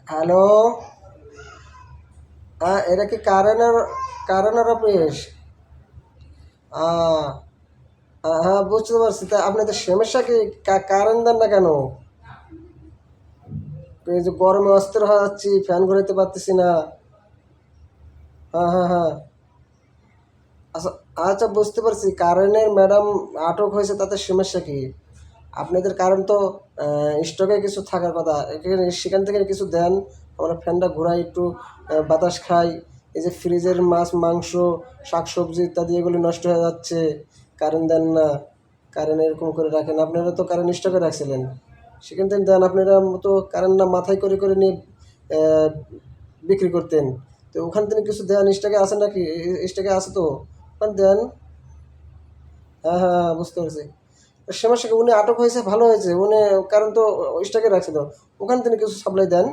Hello. হ্যাঁ, এটা কি কারেন্টের অফিস? আহ, হ্যাঁ, বুঝতে পারছি। তা আপনাদের সমস্যা কি? কারেন্ট দেন না কেন? এই যে গরমে অস্থির হয়ে যাচ্ছি, ফ্যান ঘুরাইতে পারতেছি না। হ্যাঁ, হ্যাঁ, হ্যাঁ। আচ্ছা, আচ্ছা, বুঝতে পারছি। কারেন্টের ম্যাডাম আটক হয়েছে, তাতে সমস্যা কি? আপনাদের কারেন্ট তো স্টকে কিছু থাকার কথা, সেখান থেকে কিছু দেন। আমরা ফ্যানটা ঘুরাই, একটু বাতাস খাই। এই যে ফ্রিজের মাছ, মাংস, শাকসবজি ইত্যাদি এগুলি নষ্ট হয়ে যাচ্ছে, কারেন্ট দেন না। কারেন্ট এরকম করে রাখেন। আপনারা তো কারেন্ট স্টকে রাখছিলেন, সেখান থেকে দেন। আপনারা তো কারেন্ট না মাথায় করে করে নিয়ে আহ, বিক্রি করতেন। তো ওখান থেকে কিছু দেন। স্টকে আছে নাকি? স্টকে আছে তো, ওখানে দেন। হ্যাঁ, হ্যাঁ, হ্যাঁ, বুঝতে পারছি। সমস্যা কি? উনি আটক হয়েছে, ভালো হয়েছে। উনি কারণ তো স্টকে রাখছিল, ওখান থেকে কিছু সাপ্লাই দেন।